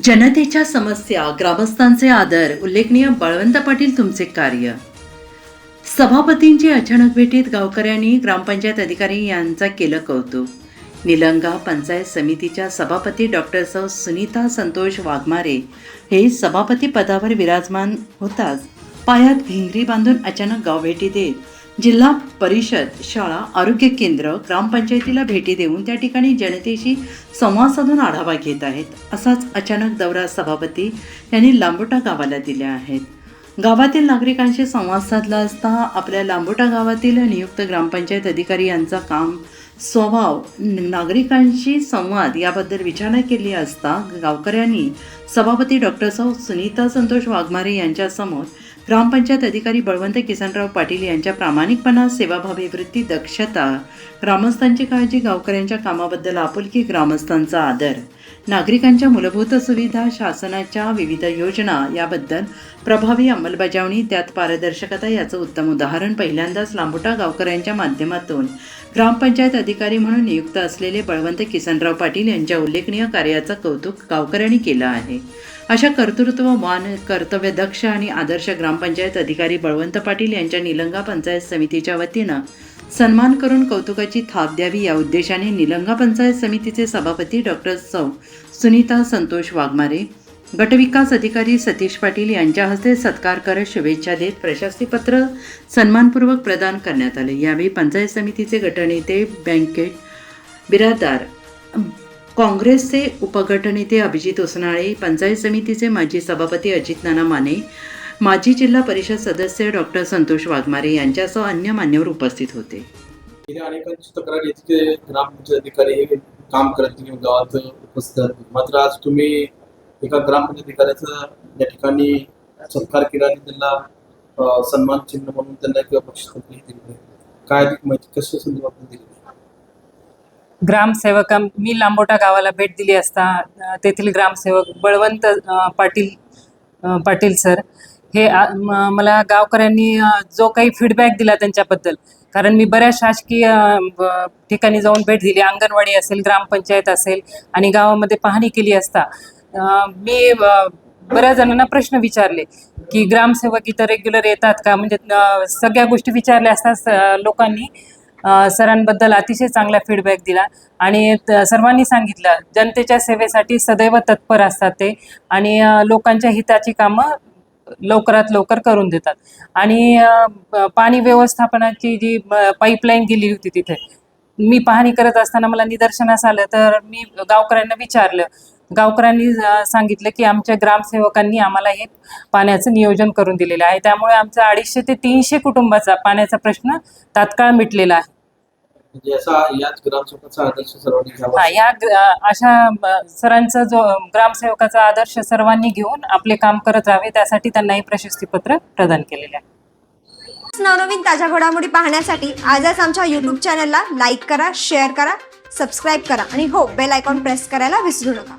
जनतेच्या समस्या, ग्रामस्थांचे आदर, उल्लेखनीय बळवंत पाटील तुमचे कार्य. सभापतींची अचानक भेटीत गावकऱ्यांनी ग्रामपंचायत अधिकारी यांचा केलं कौतुक. निलंगा पंचायत समितीच्या सभापती डॉक्टर सौ सुनीता संतोष वाघमारे हे सभापती पदावर विराजमान होताच पायात भिंगरी बांधून अचानक गावभेटी देत जिल्हा परिषद, शाळा, आरोग्य केंद्र, ग्रामपंचायतीला भेटी देऊन त्या ठिकाणी जनतेशी संवाद साधून आढावा घेत आहेत. असाच अचानक दौरा सभापती यांनी लांबोटा गावाला दिल्या आहेत. गावातील नागरिकांशी संवाद साधला असता आपल्या लांबोटा गावातील नियुक्त ग्रामपंचायत अधिकारी यांचा काम, स्वभाव, नागरिकांशी संवाद याबद्दल विचारणा केली असता गावकऱ्यांनी सभापती डॉक्टर सौ सुनीता संतोष वाघमारे यांच्यासमोर ग्रामपंचायत अधिकारी बळवंत किसनराव पाटील यांच्या प्रामाणिकपणा, सेवाभावी वृत्ती, दक्षता, ग्रामस्थांची काळजी, गावकऱ्यांच्या कामाबद्दल आपुलकी, ग्रामस्थांचा आदर, नागरिकांच्या मूलभूत सुविधा, शासनाच्या विविध योजना याबद्दल प्रभावी अंमलबजावणी, त्यात पारदर्शकता याचं उत्तम उदाहरण पहिल्यांदाच लांबोटा गावकऱ्यांच्या माध्यमातून ग्रामपंचायत अधिकारी म्हणून नियुक्त असलेले बळवंत किसनराव पाटील यांच्या उल्लेखनीय कार्याचं कौतुक गावकऱ्यांनी केलं आहे. अशा कर्तृत्ववान, कर्तव्यदक्ष आणि आदर्श ग्रामपंचायत अधिकारी बळवंत पाटील यांच्या निलंगा पंचायत समितीच्या वतीनं सन्मान करून कौतुकाची थाप द्यावी या उद्देशाने निलंगा पंचायत समितीचे सभापती डॉक्टर सौ सुनीता संतोष वाघमारे, गटविकास अधिकारी सतीश पाटील यांच्या हस्ते सत्कार करत शुभेच्छा देत प्रशस्तीपत्र सन्मानपूर्वक प्रदान करण्यात आले. यावेळी पंचायत समितीचे गटनेते बँकेट बिरादार, काँग्रेसचे उपगटनेते अभिजित उसनाळे, पंचायत समितीचे माजी सभापती अजित नाना माने, माजी जिल्हा परिषद सदस्य डॉक्टर संतोष वाघमारे यांच्यासह अन्य मान्यवर उपस्थित होते. अनेकांची तक्रार येते की ग्रामपंचायत अधिकारी हे काम करत नाही गावात उपस्थित. मात्र आज तुम्ही एका ग्रामपंचायत अधिकाऱ्याचा या ठिकाणी सत्कार केला आणि त्यांना सन्मान चिन्ह म्हणून त्यांना एक बक्षीस दिले. काय अधिक माहिती कशा संदर्भात दिली? ग्रामसेवक मी लांबोटा गावाला भेट दिली असता तेथील ग्रामसेवक बळवंत पाटील सर हे मला गावकऱ्यांनी जो काही फीडबॅक दिला त्यांच्याबद्दल, कारण मी बऱ्याच शासकीय ठिकाणी जाऊन भेट दिली, अंगणवाडी असेल, ग्रामपंचायत असेल, आणि गावामध्ये पाहणी केली असता मी बऱ्याच जणांना प्रश्न विचारले की ग्रामसेवक इथं रेग्युलर येतात का, म्हणजे सगळ्या गोष्टी विचारल्या असता लोकांनी सरांबद्दल अतिशय चांगला फीडबॅक दिला आणि सर्वांनी सांगितलं जनतेच्या सेवेसाठी सदैव तत्पर असतात ते आणि लोकांच्या हिताची कामं लवकरात लवकर करून देतात. आणि पाणी व्यवस्थापनाची जी पाईपलाईन गेली होती तिथे मी पाहणी करत असताना मला निदर्शनास आलं, तर मी गावकऱ्यांना विचारलं. गावकऱ्यांनी सांगितलं की आमच्या ग्रामसेवकांनी आम्हाला हे पाण्याचं नियोजन करून दिलेलं आहे, त्यामुळे आमचा 250 ते 300 कुटुंबाचा पाण्याचा प्रश्न तात्काळ मिटलेला आहे. म्हणजे याच ग्रामसेवकाचा आदर्श सर्वांनी घ्यावा. या अशा सरांचा जो ग्रामसेवकाचा आदर्श सर्वांनी घेऊन आपले काम करत राहावे, त्यासाठी त्यांना हे प्रशस्तीपत्र प्रदान केलेले आहे. नवनवीन ताज्या घडामोडी पाहण्यासाठी आजच आमच्या YouTube चॅनलला लाईक करा, शेअर करा, सबस्क्राईब करा आणि हो, बेल आयकॉन प्रेस करायला विसरू नका.